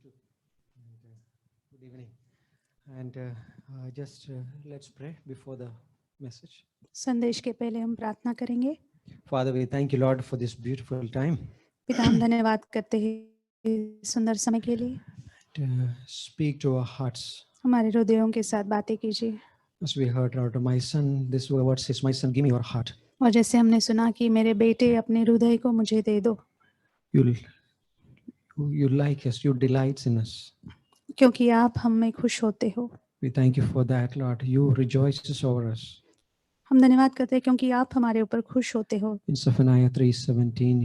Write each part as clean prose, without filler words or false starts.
YouTube. And, good evening. And just let's pray before the message. संदेश के पहले हम प्रार्थना करेंगे। Father, we thank you, Lord, for this beautiful time. पिता, हम धन्यवाद करते हैं सुंदर समय के लिए। To speak to our hearts. हमारे हृदयों के साथ बातें कीजिए। As we heard, Lord, my son, this word says, my son, give me your heart. और जैसे हमने सुना कि मेरे बेटे अपने हृदय को मुझे दे दो, You like us, you delights in us. क्योंकि आप हम में खुश होते हो। We thank you for that, Lord. You rejoices over us. हम धन्यवाद करते हैं क्योंकि आप हमारे ऊपर खुश होते हो। In Zephaniah 3:17,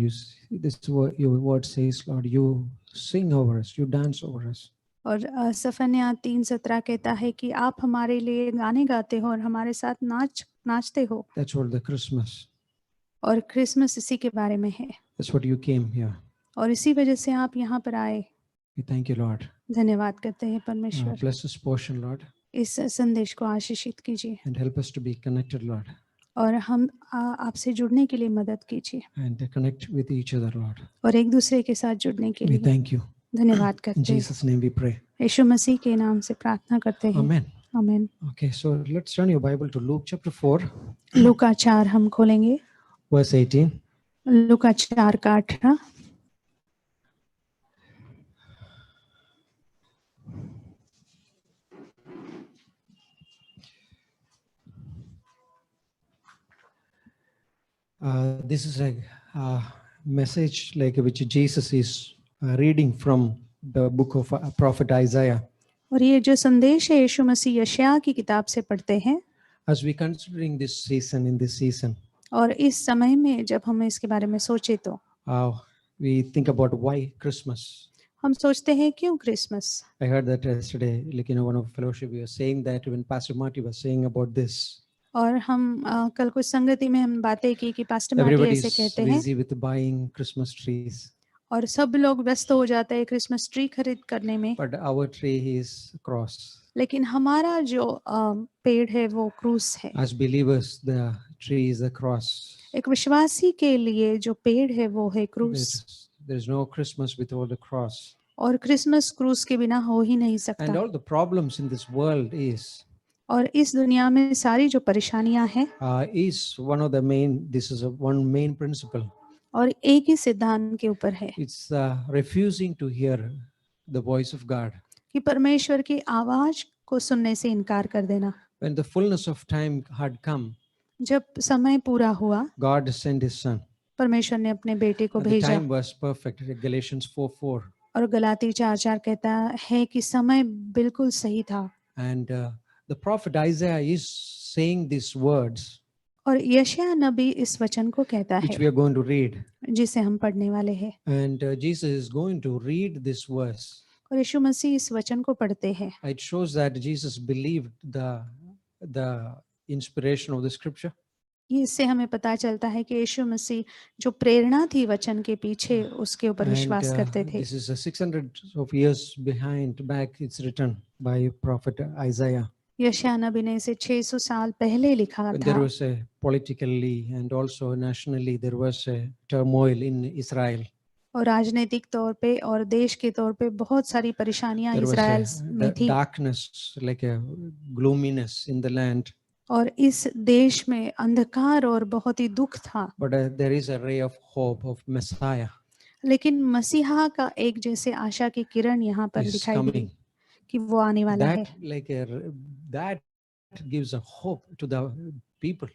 your word says, Lord, you sing over us, you dance over us. और सफन्या 3:17 कहता है कि आप हमारे लिए गाने गाते हो और हमारे साथ नाचते हो। That's what the Christmas. और क्रिसमस इसी के बारे में है। That's what you came here. और इसी वजह से आप यहाँ पर आए। We thank you, Lord. धन्यवाद करते हैं परमेश्वर। Bless this portion, Lord, इस संदेश को आशीषित कीजिए and help us to be connected, Lord, और हम आपसे जुड़ने के लिए मदद कीजिए and to connect with each other, Lord. और एक दूसरे के साथ जुड़ने के We लिए thank you. धन्यवाद In करते हैं। Jesus' name we pray. यीशु मसीह के नाम से प्रार्थना करते हैं। Amen. आमीन। Okay, so let's turn your Bible to Luke chapter 4, लूका 4 हम खोलेंगे। verse 18. लूका 4 का 18। This is a message like which Jesus is reading from the book of prophet Isaiah. और ये जो संदेश है यीशु मसीह यशायाह की किताब से पढ़ते हैं। As we considering this season, in this season, और इस समय में जब हम इसके बारे में सोचे तो we think about why Christmas. हम सोचते हैं क्यों Christmas. I heard that yesterday, like one of fellowship, we were saying that when Pastor Marty was saying about this. और हम कल कुछ संगति में हम बातें की कि पास्टर मार्टी Everybody ऐसे is कहते हैं busy with buying Christmas trees, और सब लोग व्यस्त हो जाते हैं क्रिसमस ट्री खरीद करने में। but our tree is cross. लेकिन हमारा जो पेड़ है वो क्रूस है। As believers, the tree is the cross. एक विश्वासी के लिए जो पेड़ है वो है क्रूस। There is no Christmas without the cross. और क्रिसमस क्रूस के बिना हो ही नहीं And सकता। all the problems in this world और इस दुनिया में सारी जो परेशानियां हैं is one of the main. This is one main principle. और एक ही सिद्धांत के ऊपर है It's refusing to hear the voice of God. कि परमेश्वर की आवाज को सुनने से इनकार कर देना। When the fullness of time had come, जब समय पूरा हुआ God sent His Son. परमेश्वर ने अपने बेटे को And the भेजा। time was perfect. Galatians 4:4. और गलाती 4:4 कहता है कि समय बिल्कुल सही था। And the prophet Isaiah is saying these words, और यशायाह नबी इस वचन को कहता which है we are going to read. जिसे हम पढ़ने वाले हैं। And Jesus is going to read this verse. और यीशु मसीह इस वचन को पढ़ते हैं। It shows that Jesus believed the inspiration of the scripture. इससे हमें पता चलता है कि यीशु मसीह जो प्रेरणा थी वचन के पीछे उसके ऊपर विश्वास करते थे। This is 600 of years back. It's written by prophet Isaiah. यशायाह नबी ने इसे 600 साल पहले लिखा When था। there was a politically and also nationally there was a turmoil in Israel. और राजनीतिक तौर पे और देश के तौर पे बहुत सारी परेशानियां There was इजराइल में थी। darkness, like a gloominess in the land. और इस देश में अंधकार और बहुत ही दुख था। But there is a ray of hope of Messiah. लेकिन मसीहा का एक जैसे आशा की किरण यहाँ पर दिखाई दी कि वो आने वाला है। That gives a hope to the people,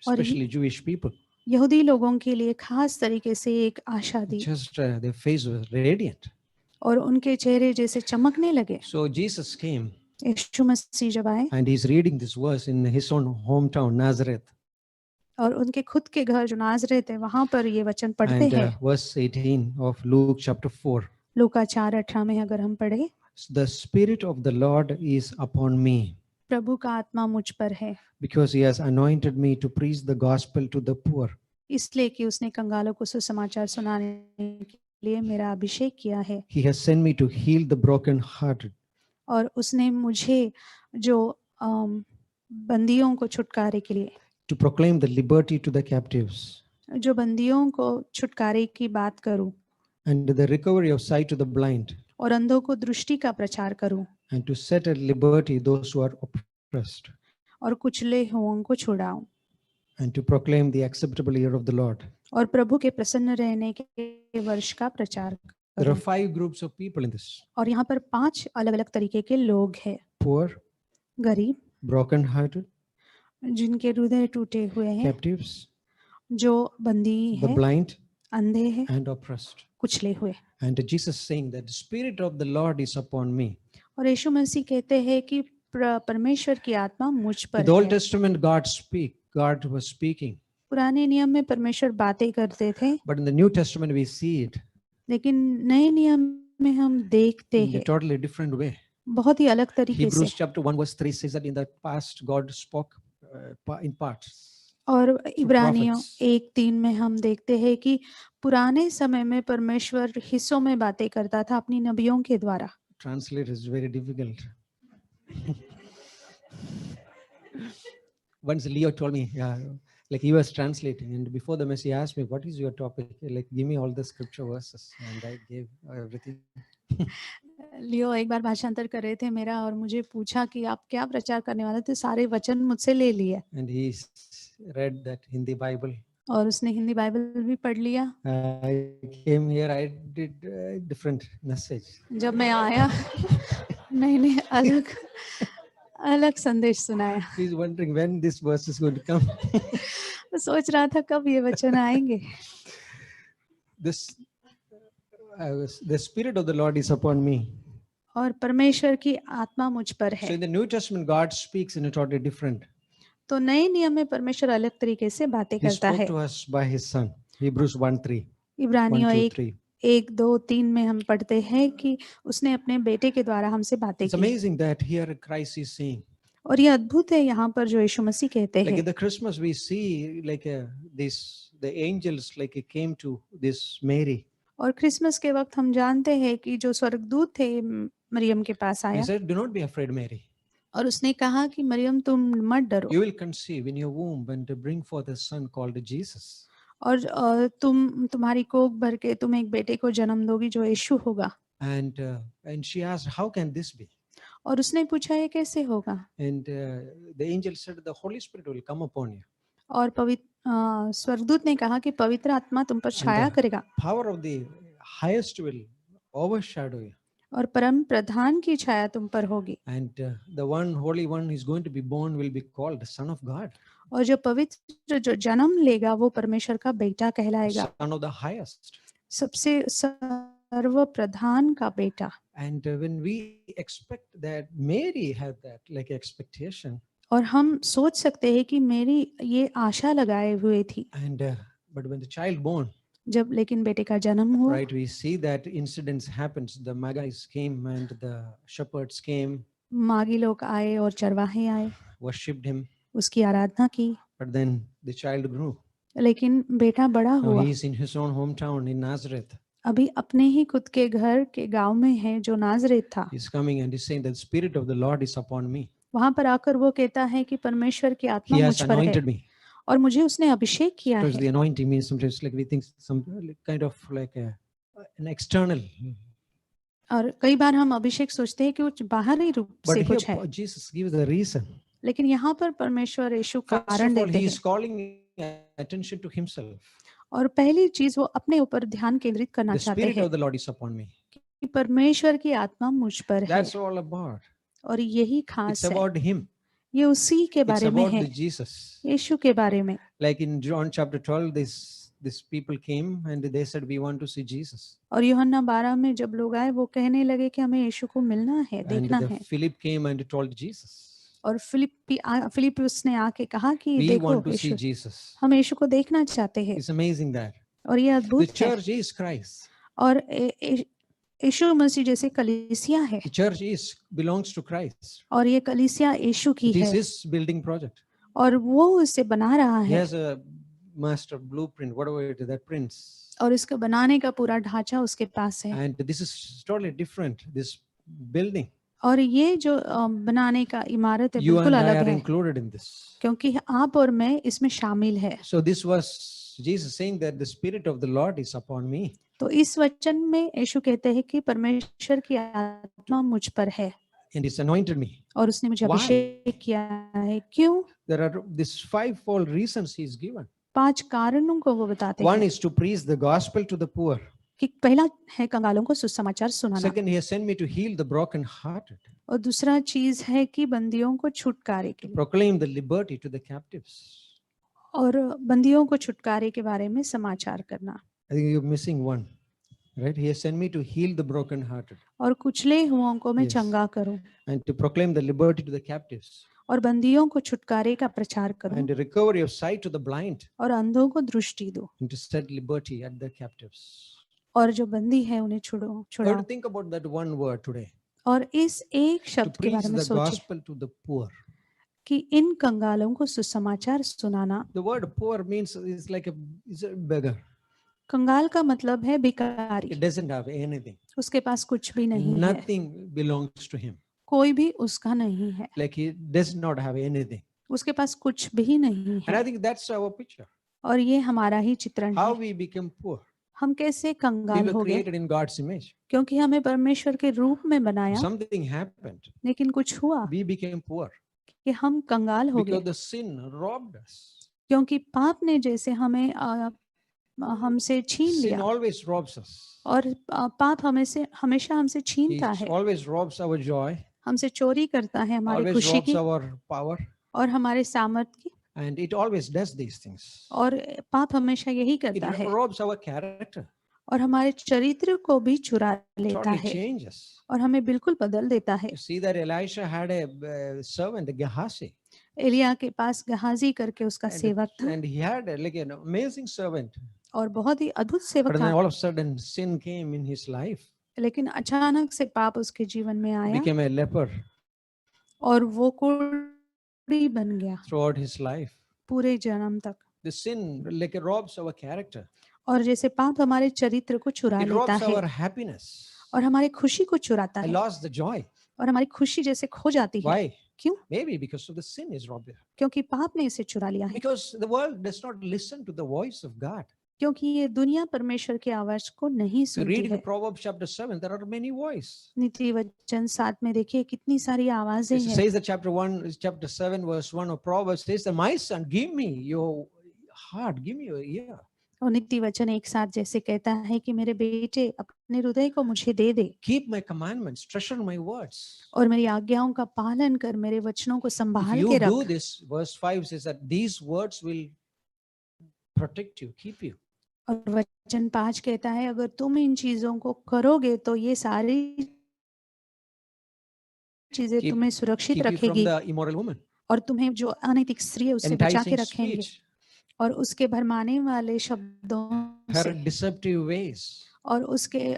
especially Jewish people. यहूदी लोगों के लिए खास तरीके से एक आशा दी। Just their face was radiant. और उनके चेहरे जैसे चमकने लगे। So Jesus came. यीशु मसीह जब आए and he's reading this verse in his own hometown Nazareth. और उनके खुद के घर जो नाज़रेत है वहां पर ये वचन पढ़ते हैं। Verse 18 of Luke chapter 4. लूका 4:18 में अगर हम पढ़े, The Spirit of the Lord is upon me. प्रभु का आत्मा मुझ पर है। Because he has anointed me to preach the gospel to the poor. इसलिए कि उसने कंगालों को सुसमाचार सुनाने के लिए मेरा अभिषेक किया है। He has sent me to heal the broken-hearted. और उसने मुझे जो बंदियों को छुटकारे के लिए, to proclaim the liberty to the captives, जो बंदियों को छुटकारे की बात करूं, and the recovery of sight to the blind, और अंधों को दृष्टि का प्रचार करूं and to set at liberty those who are oppressed, और कुचले हुओं को छुड़ाऊं and to proclaim the acceptable year of the Lord. और प्रभु के प्रसन्न रहने के वर्ष का प्रचार There are करूं। 5 groups of people in this: और यहाँ पर 5 अलग अलग तरीके के लोग हैं। poor, गरीब, broken-hearted, जिनके हृदय टूटे हुए हैं, captives, जो बंदी the है, blind, अंधे हैं, and oppressed. कुचले हुए। And Jesus saying that the Spirit of the Lord is upon me. और यीशु मसीह कहते हैं कि परमेश्वर की आत्मा मुझ In पर the Old है। Testament, God was speaking. पुराने नियम में परमेश्वर बातें करते थे, But in the New Testament, we see it लेकिन नए नियम में हम देखते in a हैं totally different way. बहुत ही अलग तरीके से। Hebrews chapter 1 verse 3 says that in the past God spoke in parts. और इब्रानियों prophets. 1:3 में हम देखते हैं कि पुराने समय में परमेश्वर हिस्सों में बातें करता था अपनी नबियों के द्वारा। Translate is very difficult. Once Leo told me, like he was translating, and before the message he asked me, "What is your topic? Like, give me all the scripture verses," and I gave everything. लियो एक बार भाषांतर कर रहे थे मेरा और मुझे पूछा कि आप क्या प्रचार करने वाले थे, सारे वचन मुझसे ले लिए। And he read that Hindi Bible. और उसने हिंदी बाइबल भी पढ़ लिया। I came here, I did different message. जब मैं आया मैंने अलग संदेश सुनाया। He's wondering when this verse is going to come. सोच रहा था कब ये वचन आएंगे। The Spirit of the Lord is upon me. और परमेश्वर की आत्मा मुझ पर So है। in the New Testament, God speaks in a totally different. तो नए नियम में परमेश्वर अलग तरीके से बातें He करता spoke है। to us by His Son. Hebrews 1:3. इब्रानियों 1, 2, 3. 1-2-3 में हम पढ़ते हैं कि उसने अपने बेटे के द्वारा हमसे बातें It's की। amazing that here Christ is saying. और ये अद्भुत है यहाँ पर जो यीशु मसीह कहते Like हैं। in the Christmas, we see like the angels like came to this Mary. और क्रिसमस के वक्त हम जानते हैं कि जो स्वर्गदूत थे मरियम के पास He आया said, "Do not be afraid, Mary. और उसने कहा कि मरियम तुम मत डरो You will conceive in your womb and to bring forth a son called Jesus." और तुम्हारी कोख भर के तुम एक बेटे को जन्म दोगी जो यीशु होगा। And she asked, "How can this be?" और उसने पूछा ये कैसे होगा। And the angel said, "The Holy Spirit will come upon you. और स्वर्गदूत ने कहा कि पवित्र आत्मा तुम पर छाया करेगा Power of the highest will overshadow you. और परम प्रधान की छाया तुम पर होगी। And the one Holy One is going to be born will be called the Son of God, और जो पवित्र जो जन्म लेगा वो परमेश्वर का बेटा कहलाएगा, Son of the highest. सबसे सर्व प्रधान का बेटा। And when we expect that, Mary had that like expectation. और हम सोच सकते हैं कि मेरी ये आशा लगाए हुए थी। And but when the child born, जब लेकिन बेटे का जन्म हुआ, right, we see that incidents happens. The Magi's came and the shepherds came, मागी लोग आए और चरवाहे आए, worshipped him. उसकी आराधना की। But then the child grew. लेकिन बेटा बड़ा Now हुआ, he is in his own hometown in Nazareth. अभी अपने ही खुद के घर के गांव में है जो नाजरेत था। He's coming and he's saying that the Spirit of the Lord is upon me. वहां पर आकर वो कहता है कि परमेश्वर की आत्मा He मुझ has पर है anointed me. और मुझे उसने अभिषेक किया Because है। the anointing means sometimes like we think some kind of like an external. और कई बार हम अभिषेक सोचते हैं कि कुछ बाहरी रूप But से here कुछ है, Jesus gives the reason. लेकिन यहाँ पर परमेश्वर यीशु First कारण of all, देते he हैं। is calling attention to himself. और पहली चीज वो अपने ऊपर ध्यान केंद्रित करना The चाहते Spirit हैं of the Lord is upon me. कि परमेश्वर की आत्मा मुझ पर है। That's all about. और यही It's खास है, about him. ये उसी के It's बारे में about है, the Jesus. यीशु के बारे में। Like in John chapter 12, this people came and they said, "We want to see Jesus." और यूहन्ना 12 में जब लोग आए वो कहने लगे कि हमें यीशु को मिलना है, And देखना the है। Philip came and told Jesus, और फिलिप्पुस ने आके कहा कि "We देखो want to see Yeshu, Jesus." हम यीशु को देखना चाहते हैं। It's amazing that और ये the अद्भुत है। church is Christ. और यीशु मसीह जैसे कलीसिया है The church belongs to Christ. और ये कलीसिया यीशु की It is है his building project. और वो उसे बना रहा He है has a master blueprint, whatever it is, that prints. और इसको बनाने का पूरा ढांचा उसके पास है। And this is totally different, this building. और ये जो बनाने का इमारत है You बिल्कुल and I अलग are है, included in this. क्योंकि आप और मैं इसमें शामिल है। So this was So Jesus is saying that the Spirit of the Lord is upon me. तो इस वचन में यीशु कहते हैं कि परमेश्वर की आत्मा मुझ पर है And He's anointed me. और उसने मुझे Why? अभिषेक किया है। क्यों? There are these fivefold reasons He's given. 5 कारणों को वो बताते One हैं is to preach the gospel to the poor. कि पहला है कंगालों को सुसमाचार सुनाना Second, He has sent me to heal the brokenhearted, और दूसरा चीज है कि बंदियों को छुटकारे के लिए proclaim the liberty to the captives. और बंदियों को छुटकारे के बारे में समाचार करना। I think you're missing one, right? He has sent me to heal the brokenhearted और कुचले हुओं को मैं Yes. चंगा करूं and to proclaim the liberty to the captives और बंदियों को छुटकारे का प्रचार करूं and the recovery of sight to the blind और अंधों को दृष्टि दूं and to set liberty at the captives. और जो बंदी है उन्हें I want छुड़ाओ। to think about that one word today. और इस एक To शब्द के preach बारे में the सोचिए gospel to the poor. कि इन कंगालों को सुसमाचार सुनाना। The word poor means is like is a beggar. कंगाल का मतलब है भिखारी, It doesn't have anything. उसके पास कुछ भी नहीं है, Nothing belongs to him. कोई भी उसका नहीं है, Like he does not have anything. उसके पास कुछ भी नहीं And I है। think that's our picture. और ये हमारा ही चित्रण How है। we become poor. हम कैसे We कंगाल were हो गए? created in God's image. क्योंकि हमें परमेश्वर के रूप में बनाया, Something happened. लेकिन कुछ हुआ We became poor कि हम कंगाल हो because गए the sin robbed us. क्योंकि पाप ने जैसे हमें हमसे छीन Sin लिया always robs us. और पाप हमेशा हमसे He छीनता है, always robs our joy, हमसे चोरी करता है हमारी always खुशी robs की our power, और हमारे सामर्थ्य की। and it always does these things. और पाप हमेशा यही It करता है robs our character, और हमारे चरित्र को भी चुरा लेता totally है changes. और हमें बिल्कुल बदल देता है। You see that Elisha had a servant, Gehazi, Elia के पास गहाजी करके उसका सेवक था and he had like an amazing servant. और बहुत ही अद्भुत सेवक But then था, all of a sudden, sin came in his life. लेकिन अचानक से पाप उसके जीवन में आया Became a leper और वो कुड़ी बन गया throughout his life. पूरे जन्म तक। The sin like it robs our character. और जैसे पाप हमारे चरित्र को चुरा It लेता robs है our happiness. और हमारी खुशी को चुराता I है lost the joy. और हमारी खुशी जैसे खो जाती है। Why? क्यों? Maybe because of the sin is robbed. क्योंकि पाप ने इसे चुरा लिया है। Because the world does not listen to the voice of God. क्योंकि ये दुनिया परमेश्वर की आवाज को नहीं You सुनती read in है। Proverbs chapter 7, there are many voices. नीति वचन 7 में देखिए कितनी सारी आवाजें It हैं। says that chapter 7, verse 1 of Proverbs says that my son, give me your heart, give me your ear. और नीति वचन एक साथ जैसे कहता है कि मेरे बेटे अपने हृदय को मुझे दे दे Keep my commandments, treasure my words. और मेरी आज्ञाओं का पालन कर, मेरे वचनों को If संभाल you के do रख। this, verse 5 says that these words will protect you, keep you. और वचन 5 कहता है अगर तुम इन चीजों को करोगे तो ये सारी चीजें Keep- तुम्हें सुरक्षित Keep you from रखेगी the immoral woman, और तुम्हें जो अनैतिक स्त्री है उससे बचा के enticing रखेंगे speech, और उसके भरमाने वाले शब्दों her से deceptive ways. और उसके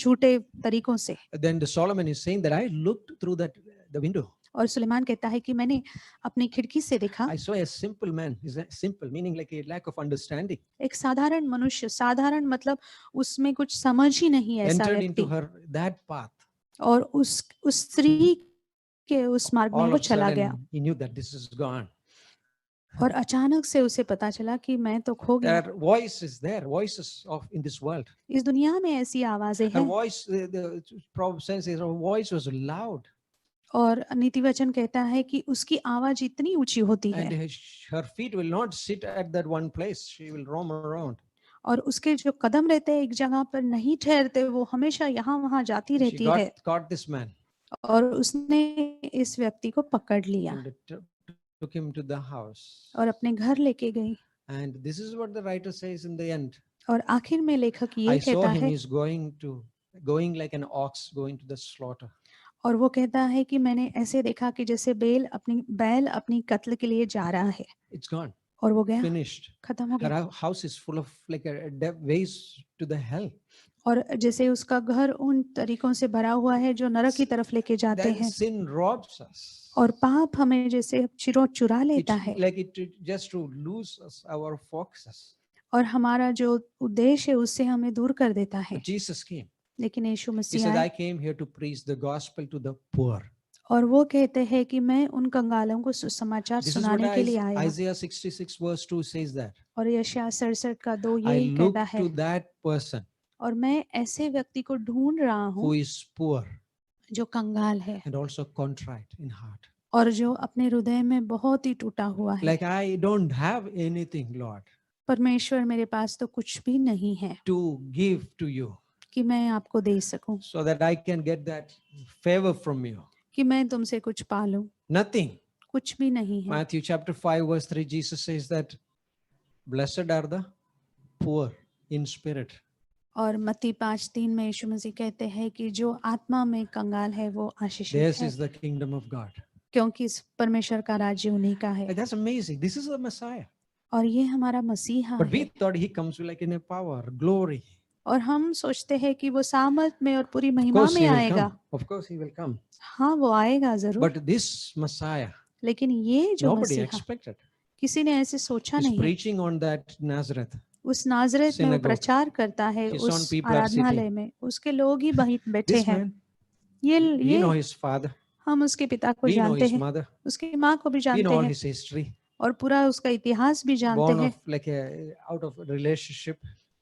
झूठे तरीकों से। Then the Solomon is saying that I looked through the window. और सुलेमान कहता है कि मैंने अपनी खिड़की से देखा I saw a simple man. Is that simple? Meaning like a lack of understanding. एक साधारण मनुष्य, साधारण मतलब उसमें कुछ समझ ही नहीं है ऐसा Entered into व्यक्ति, her that path. और उस स्त्री के उस मार्ग में All वो of a चला गया sudden, he knew that this is gone. और अचानक से उसे पता चला कि मैं तो खो There गया। are voices there, voices of in this world. इस दुनिया में ऐसी आवाजें Her हैं voice, the Proverbs says, her voice was loud, और नीति वचन कहता है कि उसकी आवाज इतनी ऊंची होती and है her feet will not sit at that one place. She will roam around. और उसके जो कदम रहते हैं एक जगह पर नहीं ठहरते, वो हमेशा यहाँ वहां जाती She रहती है। caught this man और उसने इस व्यक्ति को पकड़ लिया and took him to the house. और अपने घर लेके गई। And this is what the writer says in the end. और आखिर में लेखक ये I saw कहता him, है he's going like an ox going to the slaughter. और वो कहता है कि मैंने ऐसे देखा कि जैसे बैल अपनी कत्ल के लिए जा रहा है It's gone, और वो गया, finished. खत्म हो Her गया। house is full of like ways to the hell. और जैसे उसका घर उन तरीकों से भरा हुआ है जो नरक की तरफ लेके जाते That हैं sin robs us. और पाप हमें जैसे चुरा लेता है Like it just to lose us, our focuses. और हमारा जो उद्देश्य है उससे हमें दूर कर देता है। But Jesus came. लेकिन यीशु He मसीह said, आए I came here to preach the gospel to the poor. और वो कहते हैं कि मैं उन कंगालों को सुसमाचार This is what सुनाने के लिए आया। Isaiah 66 verse 2 says that. और यशायाह 67 का 2 I यही look कहता है, to that person और मैं ऐसे व्यक्ति को ढूंढ रहा who हूँ is poor जो कंगाल है and also contrite in heart. और जो अपने हृदय में बहुत ही टूटा हुआ है। Like I don't have anything, Lord, परमेश्वर मेरे पास तो कुछ भी नहीं है to give to you कि मैं आपको दे सकूं, so that I can get that favor from you. कि मैं तुमसे कुछ पालूं। Nothing. कुछ भी नहीं है। Matthew chapter 5 verse 3, Jesus says that blessed are the poor in spirit. और मत्ती 5:3 में यीशु मसीह कहते हैं कि जो आत्मा में कंगाल है वो आशीषित This है, is the kingdom of God. क्योंकि इस परमेश्वर का राज्य उन्हीं का है। Like, that's amazing. This is the Messiah. और ये हमारा मसीहा But we है। thought he comes like in a power, glory. और हम सोचते हैं कि वो सामर्थ में और पूरी Of महिमा course में he will आएगा। come. Of course he will come. हाँ, वो आएगा जरूर। But this Messiah, लेकिन ये जो nobody मसीहा, expected. किसी ने ऐसे सोचा He's नहीं। preaching on that Nazareth. उस नाजरेत में वो synagogue. प्रचार करता है, His own उस people are आराधनालय sitting. में उसके लोग ही वहीं बैठे This हैं। man, ये we know his father, हम उसके पिता को we know जानते his हैं, mother, उसकी माँ को भी we जानते know all हैं his history. और पूरा उसका इतिहास भी जानते Born हैं। of like out of a relationship,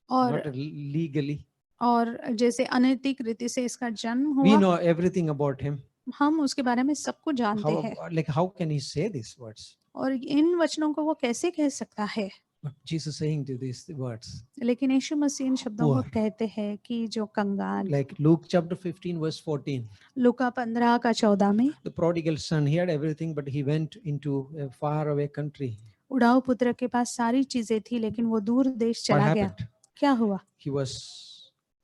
और not legally. और जैसे अनैतिक रीति से इसका जन्म We हुआ, know everything about him. हम उसके बारे में सब कुछ जानते हैं। How can he say these words? और इन वचनों को वो कैसे कह सकता है? But Jesus saying to these words, लेकिन यीशु मसीह इन शब्दों को Poor. कहते हैं कि जो कंगाल। like Luke chapter 15 verse 14. लूका 15 का 14 में, The prodigal son, he had everything, but he went into a far away country. उड़ाऊ पुत्र के पास सारी चीजें थी लेकिन वो दूर देश What चला गया। happened? क्या हुआ?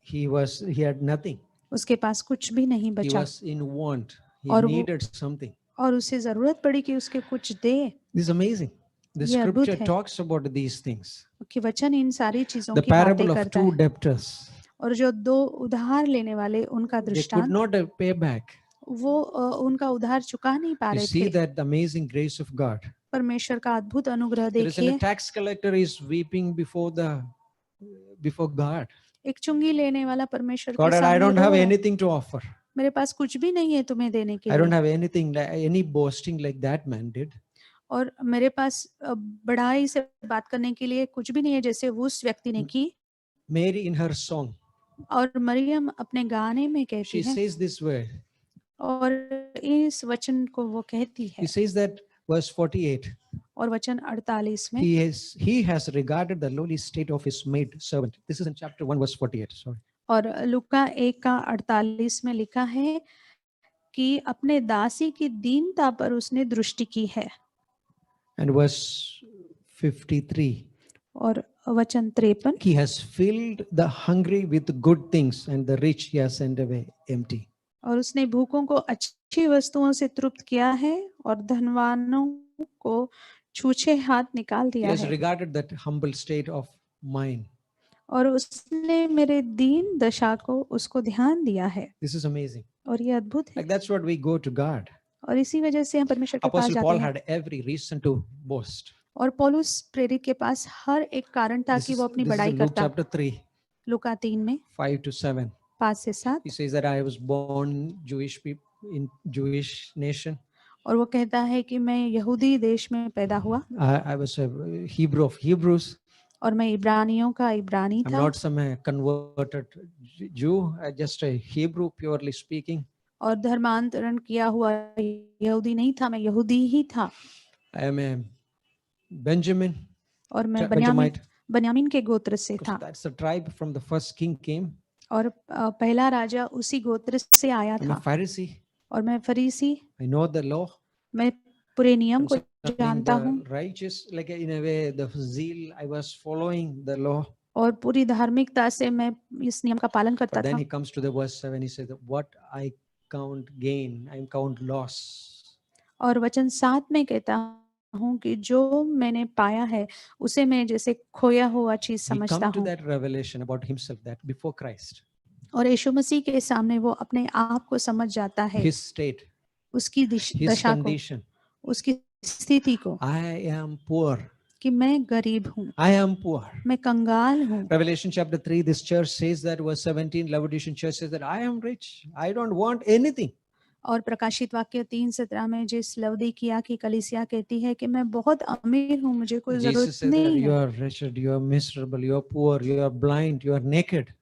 He had nothing. उसके पास कुछ भी नहीं He बचा was in want. He और वो needed something. और उसे जरूरत पड़ी कि उसके कुछ दे। This is amazing. The ये अद्भुत scripture है talks about these things. कि वचन इन सारी चीजों The की बातें parable of करता two है। debtors. और जो दो उधार लेने वाले, उनका They could दृष्टांत, not pay back. वो उनका उधार चुका नहीं पा You रहे see थे। that the amazing grace of God. परमेश्वर का अद्भुत अनुग्रह There is a देखिए। tax collector is weeping before God. एक चुंगी लेने वाला परमेश्वर के God, I सामने don't रो have रहा है, anything to offer. मेरे पास कुछ भी नहीं है तुम्हें देने के I don't लिए। have anything, any boasting like that man did. और मेरे पास बड़ाई से बात करने के लिए कुछ भी नहीं है जैसे उस व्यक्ति ने की। Mary in her song, और मरियम अपने गाने में कहती she है, says this word. और इस वचन को वो कहती है। He says that verse 48. और वचन 48 में, He has regarded the lowly state of his maid servant. This is in chapter 1 verse 48. Sorry. और लूका 1 का 48 में लिखा है कि अपने दासी की दीनता पर उसने दृष्टि की है। And verse 53. और वचन 53, He has filled the hungry with good things and the rich he has sent away empty. और उसने भूखों को अच्छी वस्तुओं से तृप्त किया है और धनवानों को छूछे हाथ निकाल He दिया has है। regarded that humble state of mine. और उसने मेरे दीन दशा को उसको ध्यान दिया है। This is amazing. और ये अद्भुत है। Like that's what we go to God. और इसी वजह से हम परमेश्वर के पास Apostle जाते Paul हैं। had every reason to boast. और पौलुस प्रेरित के पास हर एक कारण था कि वो अपनी This is बड़ाई in Luke करता। chapter 3, लूका 3 में 5 to 7. 5 से 7। He says that I was born Jewish people in Jewish nation. और वो कहता है कि मैं यहूदी देश में पैदा हुआ I was a Hebrew of Hebrews. और मैं इब्रानियों का इब्रानी I'm था। not some converted Jew. I'm just a Hebrew purely speaking. और धर्मांतरण किया हुआ यहूदी नहीं था, मैं यहूदी ही था। I am a Benjamin. और मैं Benjamite. बन्यामीन के गोत्र से Because था। that's the tribe from the first king came. और पहला राजा उसी गोत्र से आया I'm a था। Pharisee. और मैं फरीसी, I know the law. मैं पूरे नियम को Concerning जानता हूँ the righteous, like in a way, the zeal, I was following the law. और पूरी धार्मिकता से मैं इस नियम का पालन करता But then था। he comes to the verse 7. He says, "What I count gain, I count loss." और वचन 7 में कहता हूँ कि जो मैंने पाया है उसे मैं जैसे खोया हुआ चीज He समझता come to हूँ। that revelation about himself that before Christ, और यीशु मसीह के सामने वो अपने आप को समझ जाता है, his state, उसकी his दशा को, condition. उसकी स्थिति को, I am poor. कि मैं गरीब हूँ, I am poor. मैं कंगाल हूँ। Revelation chapter 3, this church says that, verse 17, Laodicean church says that I am rich. I don't want anything. और प्रकाशित वाक्य 3:17 में जिस लवदीकिया की कलीसिया कहती है कि मैं बहुत अमीर हूँ, मुझे कोई Jesus जरूरत says that नहीं you है। are wretched, you are miserable, you are poor, you are blind, you are naked.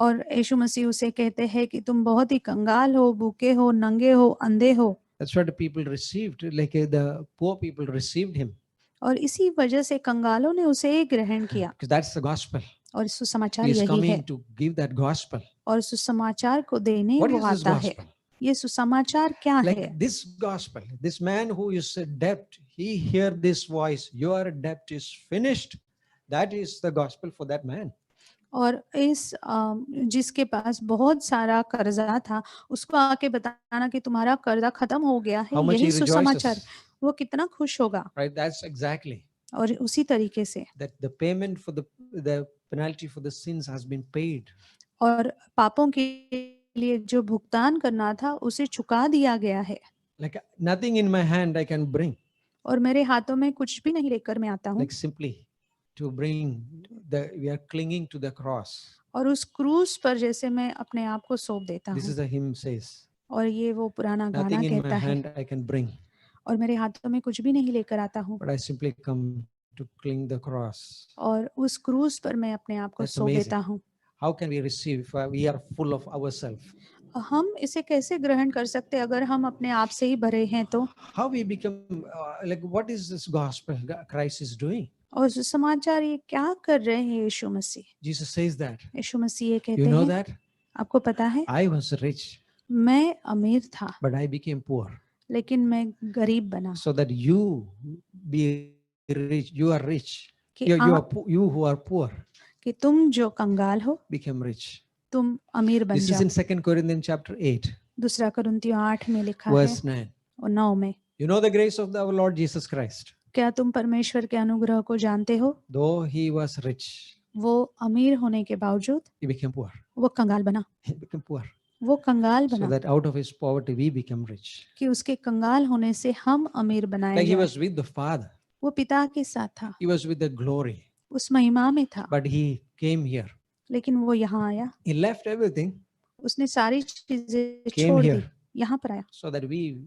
और यीशु मसीह उसे कहते हैं कि तुम बहुत ही कंगाल हो, भूखे हो, नंगे हो, अंधे हो। That's what the people received, like the poor people received him, और इसी वजह से कंगालों ने उसे ग्रहण किया। because that's the gospel. और सुसमाचार He is यही है, coming to give that gospel. और सुसमाचार को देने What वो is this आता है। gospel? ये सुसमाचार क्या है? Like this gospel, this man who is a debt, he hear this voice, your debt is finished. That is the gospel for that man. और इस जिसके पास बहुत सारा कर्जा था, उसको आके बताना कि तुम्हारा कर्जा खत्म हो गया है, How much यही he सुसमाचार, rejoices, वो कितना खुश होगा। right? That's exactly और उसी तरीके से that the payment for the penalty for the sins has been paid. और पापों के लिए जो भुगतान करना था उसे चुका दिया गया है। Like nothing in my hand I can bring, और मेरे हाथों में कुछ भी नहीं लेकर मैं आता हूँ, like simply to bring we are clinging to the cross. और उस क्रूस पर जैसे मैं अपने आप को सौंप देता This हूँ। is a hymn says, और ये वो पुराना गाना nothing in my कहता है, hand I can bring, और मेरे हाथों में कुछ भी नहीं लेकर आता हूँ, but I simply come to cling the cross. और उस क्रूस पर मैं अपने आप को That's सौंप amazing. देता हूँ। How can we receive if we are full of ourselves? हम इसे कैसे ग्रहण कर सकते अगर हम अपने आप से ही भरे हैं तो? How we become like what is this gospel Christ is doing? और सुसमाचार ये क्या कर रहे हैं यीशु मसीह? Jesus says that. यीशु मसीह ये You कहते know हैं, that आपको पता है, I was rich, मैं अमीर था but I became poor, लेकिन मैं गरीब बना, so that you be rich. You are rich. कि You are आप, you who are poor कि तुम जो कंगाल हो become rich. तुम अमीर बन This is जाओ। in 2 Corinthians chapter 8, दूसरा कुरिन्थियों 8 में लिखा है verse 9. और 9 में, You know the grace of our Lord Jesus Christ. क्या तुम परमेश्वर के अनुग्रह को जानते हो? Though he was rich, वो अमीर होने के बावजूद he became poor. वो कंगाल बना, He became poor, वो कंगाल so बना, that out of his poverty we become rich. कि उसके कंगाल होने से हम अमीर बनाए Like he जाए। was with the Father, वो पिता के साथ था, he was with the glory, उस महिमा में था, but he came here. लेकिन वो यहाँ आया, He left everything, उसने सारी चीजें came छोड़ दी, here, यहाँ पर आया, so that we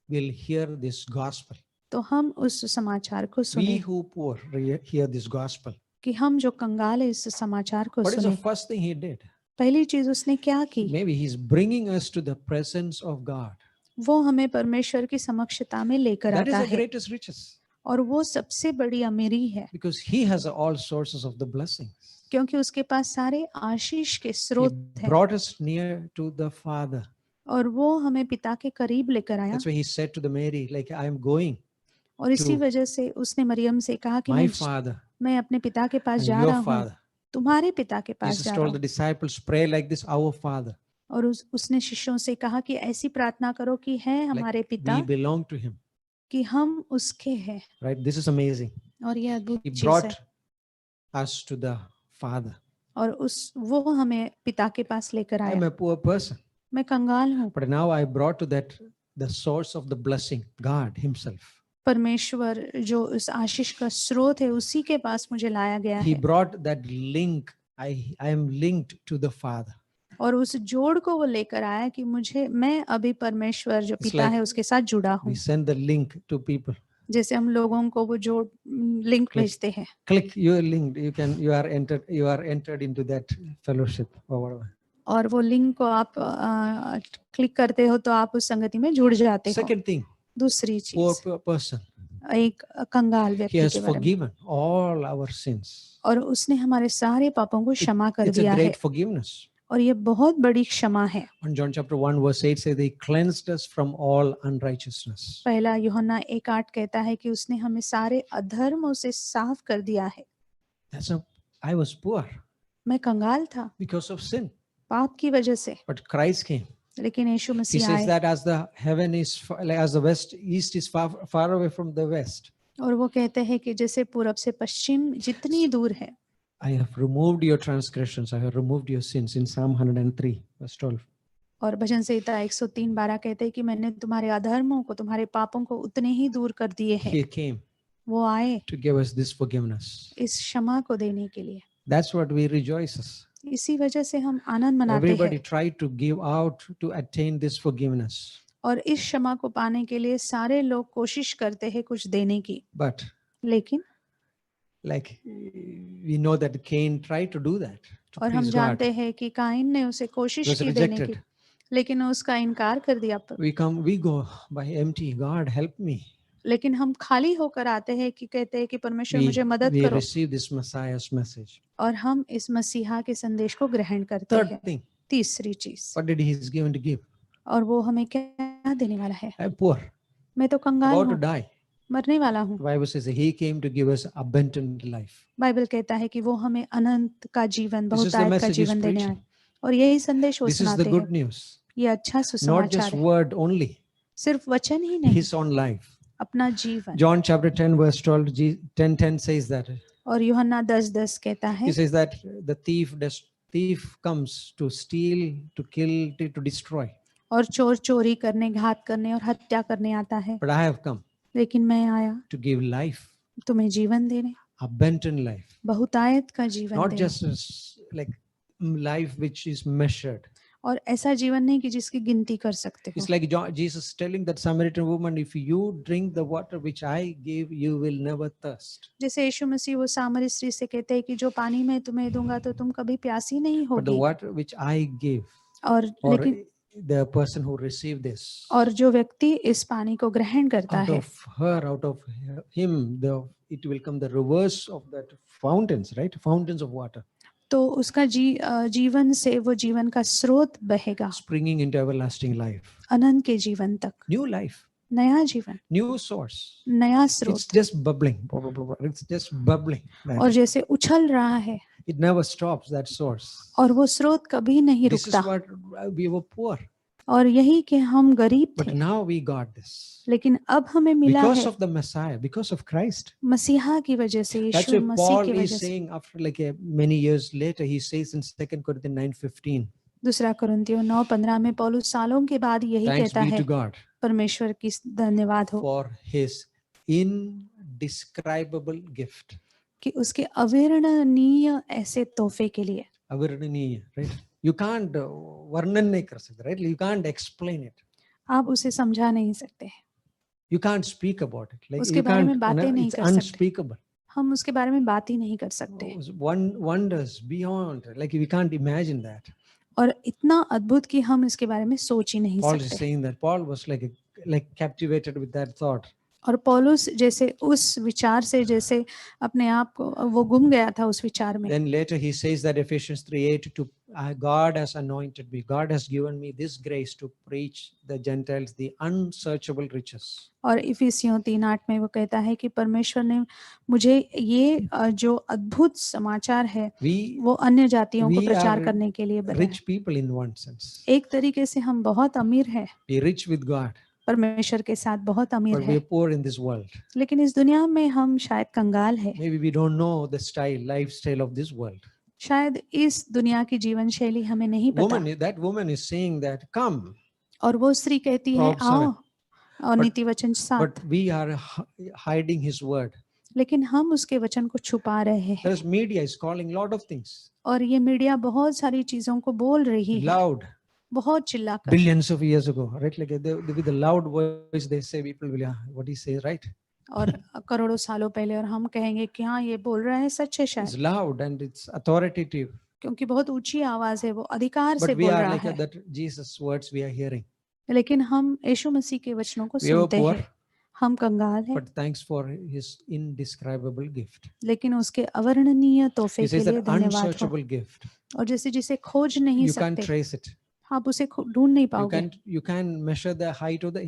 will hear this gospel. तो हम उस समाचार को We सुने, who poor hear this gospel. कि हम जो कंगाल है इस समाचार को What is the सुने। first thing he did? पहली चीज उसने क्या की? Maybe he's bringing us to the presence of God. वो हमें परमेश्वर की समक्षता में लेकर That is आता the है, greatest riches, और वो सबसे बड़ी अमीरी है, because he has all sources of the blessings. क्योंकि उसके पास सारे आशीष के He स्रोत हैं, brought us near to the Father. और वो हमें पिता के करीब लेकर आया। That's why he said to the Mary, like, I am going और इसी to वजह से उसने मरियम से कहा कि my Father मैं अपने पिता के पास and जा your रहा हूँ, Father. तुम्हारे पिता के पास Jesus जा told रहा the हूँ। disciples, pray like this, our Father. और उसने शिष्यों से कहा कि ऐसी प्रार्थना करो कि है हमारे Like पिता, we belong to him, कि हम उसके हैं। right? This is amazing. और ये अद्भुत He चीज है। brought us to the Father. और वो हमें पिता के पास लेकर I am आया। a poor person, मैं कंगाल हूँ, but now I brought to that the source of the blessing, God himself. परमेश्वर जो उस आशीष का स्रोत है उसी के पास मुझे लाया गया He है, brought that link. I am linked to the Father. और उस जोड़ को वो लेकर आया कि मैं अभी परमेश्वर जो It's पिता like है उसके साथ जुड़ा हूँ। we send the link to people. जैसे हम लोगों को वो जोड़ लिंक Click. भेजते हैं, Click, you are linked. You are entered into that fellowship or whatever. और वो लिंक को आप क्लिक करते हो तो आप उस संगति में जुड़ जाते हो। Second thing, दूसरी poor चीज, person. एक कंगाल He व्यक्ति has के बारे में, forgiven all our sins. और उसने हमारे सारे पापों को क्षमा कर It's a दिया है, great forgiveness. और ये बहुत बड़ी क्षमा है। On John chapter 1 verse 8 says, He cleansed us from all unrighteousness. पहला यूहन्ना 1:8 कहता है कि उसने हमें सारे अधर्मों से साफ कर दिया है। I was poor मैं कंगाल था because of sin, पाप की वजह से, but Christ came. लेकिन यीशु He मसीह says आए, that as the heaven is, as the east is far away from the west, और वो कहते हैं कि जैसे पूरब से पश्चिम जितनी दूर है, I have removed your transgressions, I have removed your sins, in Psalm 103 verse 12. और भजन संहिता 103:12 कहते हैं कि मैंने तुम्हारे अधर्मों को, तुम्हारे पापों को उतने ही दूर कर दिए हैं। He came वो आए to give us this forgiveness. इस क्षमा को देने के लिए। That's what we rejoices. इसी वजह से हम आनंद मनाते Everybody हैं। tried to give out to attain this forgiveness. और इस क्षमा को पाने के लिए सारे लोग कोशिश करते हैं कुछ देने की, But लेकिन like we know that Cain tried to do that to और हम please God. जानते हैं कि काइन ने उसे कोशिश Was की देने की, rejected. लेकिन उसका इनकार कर दिया। We go by empty. God help me. लेकिन हम खाली होकर आते हैं कि कहते हैं कि परमेश्वर We, मुझे मदद we करो, receive this Messiah's message. और हम इस मसीहा के संदेश को ग्रहण करते Third हैं। thing, तीसरी चीज, what did he is given to give? और वो हमें क्या देने वाला है? I'm poor, मैं तो कंगाल about to हूँ, die. मरने वाला हूँ। The Bible says that he came to give us abundant life. Bible कहता है कि वो हमें अनंत का जीवन, This is the बहुतायत का message he's जीवन देने आए, preaching. और यही संदेश वो This is the सुनाते good हैं। news. ये अच्छा Not सुसमाचार just है, word only, सिर्फ वचन ही नहीं, his own life. अपना जीवन। John chapter 10 verse 12, 10:10 says that. और यूहन्ना 10:10 कहता है, He says that the thief comes to steal, to kill, to destroy. और चोर चोरी करने, घात करने और हत्या करने आता है, But I have come लेकिन मैं आया to give life, तुम्हें जीवन देने, abundant life. बहुतायत का जीवन Not देने। just like life which is measured. और ऐसा जीवन नहीं कि जिसकी गिनती कर सकते हो। It's like Jesus telling that Samaritan woman, if you drink the water which I gave, you will never thirst. जैसे यीशु मसीह वो सामरी स्त्री से कहते हैं कि जो पानी मैं तुम्हें दूंगा तो तुम कभी प्यासी नहीं But the होगी। water which I give, और or लेकिन the person who received this, और जो व्यक्ति इस पानी को ग्रहण करता out है, of her, out of him, it will come the reverse of that fountains, right? Fountains of water, तो उसका जीवन से वो जीवन का स्रोत बहेगा springing into everlasting life. अनंत के जीवन तक। New life, नया जीवन, new source. नया It's स्रोत, just bubbling. It's just bubbling. और जैसे उछल रहा है, It never stops, that source. और वो स्रोत कभी नहीं This is रुकता। what we were poor, और यही कि हम गरीब but थे, now we got this लेकिन अब हमें मिला because है of the Messiah, because of Christ. मसीहा की वजह से, That's Yeshu why Masih Paul की is वजह से। saying after like many years later, he says in 2 Corinthians 9:15, दूसरा कुरिन्थियों 9:15 में पौलुस सालों के बाद यही thanks कहता be है, to God परमेश्वर की धन्यवाद हो for his indescribable gift. कि उसके अवर्णनीय ऐसे तोहफे के लिए। Avarnaniya, right? You can't varnan nahi kar sakte, right? You can't explain it. आप उसे समझा नहीं सकते, You can't speak about it. Like उसके you बारे में can't, बातें नहीं it's कर सकते, unspeakable. हम उसके बारे में बात ही नहीं कर सकते। Wonders beyond, like we can't imagine that. और इतना अद्भुत कि हम इसके बारे में सोच ही नहीं Paul is सकते। saying that Paul was like captivated with that thought. और पौलुस जैसे उस विचार से जैसे अपने आप को वो गुम गया था उस विचार में। Then later he says that Ephesians 3:8 to God has anointed me, God has given me this grace to preach the Gentiles the unsearchable riches. और इफिसियों 3:8 में वो कहता है कि परमेश्वर ने मुझे ये जो अद्भुत समाचार है वो अन्य जातियों को प्रचार करने के लिए बनाया। Rich people in one sense. एक तरीके से हम बहुत अमीर हैं, Be rich with God, परमेश्वर के साथ बहुत अमीर but we है, are poor in this world. लेकिन इस दुनिया में हम शायद कंगाल है। Maybe we don't know the lifestyle of this world. शायद इस दुनिया की जीवन शैली हमें नहीं पता। That woman is saying that come, और वो स्त्री कहती है आओ, और नीति वचन 7, but we are hiding his word. लेकिन हम उसके वचन को छुपा रहे हैं। There's media is calling lot of things. और ये मीडिया बहुत सारी चीजों को बोल रही है, Loud. बहुत चिल्लाकर। Billions of years ago, right? Like with the loud voice, they say people will, yeah, what he says, right? और करोड़ों सालों पहले, और हम कहेंगे कि हाँ ये बोल रहा है, सच है It's शायद, loud and it's authoritative. क्योंकि बहुत ऊंची आवाज है, वो अधिकार से But we बोल are रहा like है। that Jesus words we are hearing. लेकिन हम यीशु मसीह के वचनों को We are सुनते poor, हैं, हम कंगाल हैं, but thanks for his indescribable gift. लेकिन उसके अवर्णनीय तोहफे He के says लिए that धन्यवाद हो। unsearchable gift. और जैसे जिसे खोज नहीं You can't सकते, trace it. आप उसे ढूंढ नहीं पाओगे। You can measure the height of the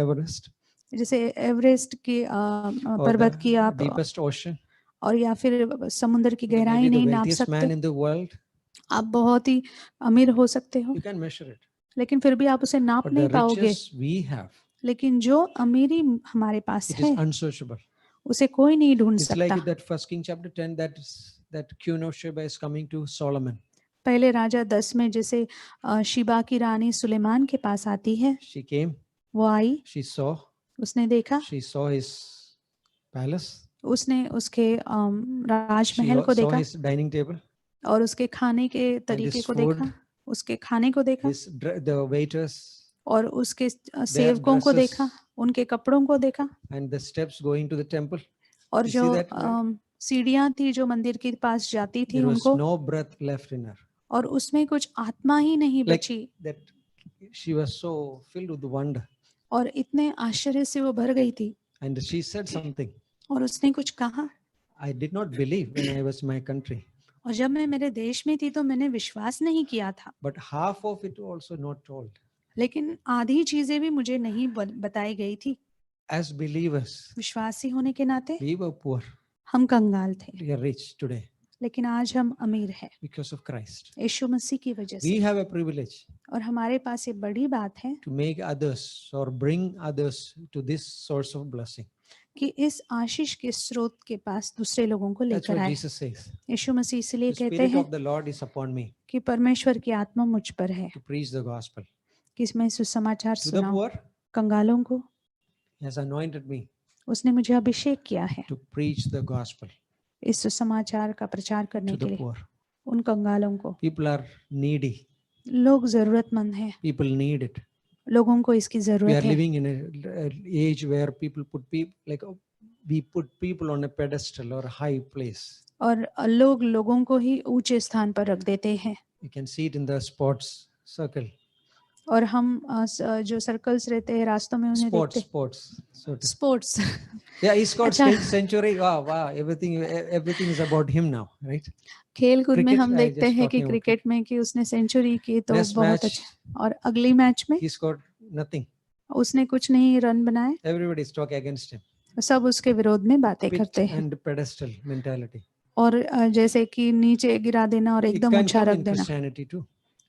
Everest जैसे एवरेस्ट की or पर्वत the की आप, deepest ocean. और या फिर समुद्र की गहराई Maybe the नहीं नाप wealthiest man सकते। in the world. आप बहुत ही अमीर हो सकते हो, You can measure it. लेकिन फिर भी आप उसे नाप But नहीं the पाओगे। riches we have, लेकिन जो अमीरी हमारे पास it है, is unsearchable. उसे कोई नहीं ढूंढ It's सकता। like that First King chapter 10 that Queen of Sheba is coming to Solomon. पहले राजा 10 में जैसे शिबा की रानी सुलेमान के पास आती है, She came, वो आई, she saw उसने देखा, his palace, उसने उसके she राजमहल को saw देखा, his dining table, और उसके खाने के तरीके his को food, देखा, उसके खाने को देखा, the waiters, और उसके सेवकों को देखा, dresses. उनके कपड़ों को देखा, And the steps going to the temple. और You जो see that, right? सीढ़ियां थी जो मंदिर के पास जाती थी There was उनको, no breath left in her. और उसमें कुछ आत्मा ही नहीं Like बची, that, she was so filled with wonder. और इतने आश्चर्य से वो भर गई थी, And she said something. और उसने कुछ कहा, I did not believe when I was in my country. और जब मैं मेरे देश में थी तो मैंने विश्वास नहीं किया था, But half of it also not told. लेकिन आधी चीजें भी मुझे नहीं बताई गई थी। As believers, विश्वासी होने के नाते we were poor. हम कंगाल थे, We are rich today लेकिन आज हम अमीर हैं because of Christ. यीशु मसीह की वजह We से। have a privilege और हमारे पास ये बड़ी बात है to make others or bring others to this source of blessing. कि इस आशीष के स्रोत के पास दूसरे लोगों को That's लेकर what आए। Jesus says. यीशु मसीह इसलिए The कहते Spirit हैं of the Lord is upon me कि परमेश्वर की आत्मा मुझ पर है to preach the gospel. कि मैं सुसमाचार To the सुनाऊं poor, कंगालों को। He has anointed me उसने मुझे अभिषेक किया है to preach the gospel इस सुसमाचार का प्रचार करने to के the लिए poor. उन कंगालों को। People are needy. लोग जरूरतमंद हैं, People need it. लोगों को इसकी We are जरूरत है। living in an age where people put people like we put people on a pedestal or a high place. और लोग लोगों को ही ऊंचे स्थान पर रख देते हैं। You can see it in the sports circle. और हम जो सर्कल्स रहते हैं रास्तों में उन्हें देखते। Sports. Sports. Yeah, he scored अच्छा। century. Wow. Everything is about him now, right? खेल कूद में Cricket, हम I देखते just हैं कि talking about क्रिकेट में कि उसने सेंचुरी की तो Next बहुत match, अच्छा, और अगली मैच में he scored nothing. उसने कुछ नहीं रन बनाए, Everybody is talking against him. सब उसके विरोध में बातें Pit करते हैं। and pedestal mentality. और जैसे कि नीचे गिरा देना और It एकदम can ऊंचा come रख in देना, Christianity too.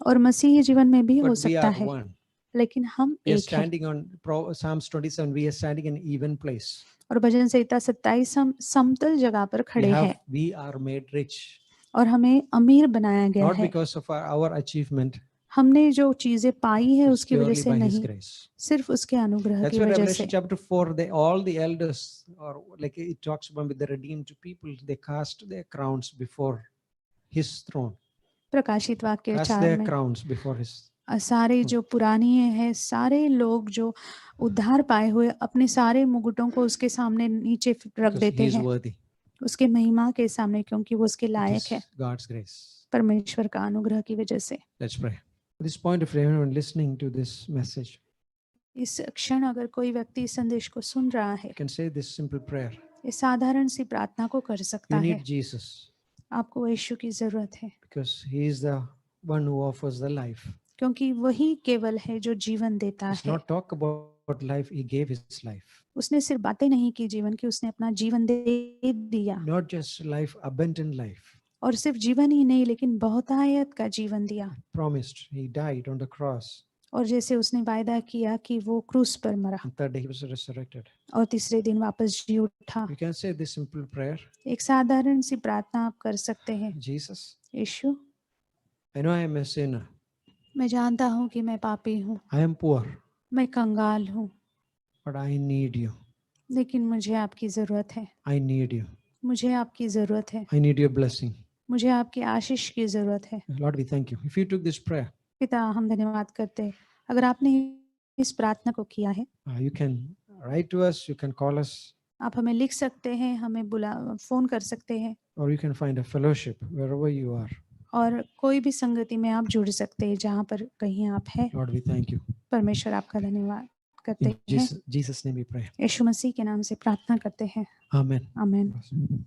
और मसीही जीवन में भी हो But we सकता are है, one. लेकिन हम We are एक हैं। standing on Psalms 27. We are standing in an even place. और भजन संहिता 27 हम समतल जगह पर खड़े हैं We are made rich. और हमें अमीर बनाया गया Not है। because of our achievement, हमने जो चीजें पाई है it's उसकी वजह purely से by His नहीं, grace. सिर्फ उसके अनुग्रह That's की why वजह Revelation से। chapter 4, all the elders, or like it talks about with the redeemed people, they cast their crowns before His throne. प्रकाशित वाक्य Cast 4 their में crowns before His. सारे जो पुरानी हैं, सारे लोग जो उद्धार पाए हुए अपने सारे मुकुटों को उसके सामने नीचे रख Because देते He is हैं worthy. उसके महिमा के सामने, क्योंकि वो उसके It लायक is है, God's grace. परमेश्वर का अनुग्रह की वजह से। Let's pray. At this point of everyone listening to this message, इस क्षण अगर कोई व्यक्ति इस संदेश को सुन रहा है, you can say this simple prayer. इस साधारण सी प्रार्थना को कर सकता You है। need Jesus आपको यीशु की जरूरत है, because He is the one who offers the life. क्योंकि वही केवल है जो जीवन देता It's है। not talk about life, He gave His life. उसने सिर्फ बातें नहीं की जीवन की, उसने अपना जीवन दे दिया, Not just life, abundant life. और सिर्फ जीवन ही नहीं लेकिन बहुतायत का जीवन दिया। Promised, He died on the cross. और जैसे उसने वायदा किया कि वो क्रूस पर मरा On third day He was resurrected. और तीसरे दिन वापस जी उठा। You can say this simple prayer. एक साधारण सी प्रार्थना आप कर सकते हैं। Jesus, Yeshu, I know I am a sinner. मैं जानता हूँ कि मैं पापी हूँ, I am poor, मैं कंगाल हूँ, but I need you. लेकिन मुझे आपकी जरूरत है, I need you. मुझे आपकी जरूरत है, I need your blessing. मुझे आपकी आशीष की जरूरत है। Lord, we thank you. If you took this prayer, पिता, हम धन्यवाद करते हैं अगर आपने इस प्रार्थना को किया है। you can write to us, you can call us, आप हमें लिख सकते हैं, हमें फोन कर सकते हैं, or you can find a fellowship wherever you are. और कोई भी संगति में आप जुड़ सकते हैं जहाँ पर कहीं आप हैं। Lord, we thank you. परमेश्वर आपका धन्यवाद करते In हैं। Jesus' name we pray. यीशु मसीह के नाम से प्रार्थना करते हैं। Amen. आमीन।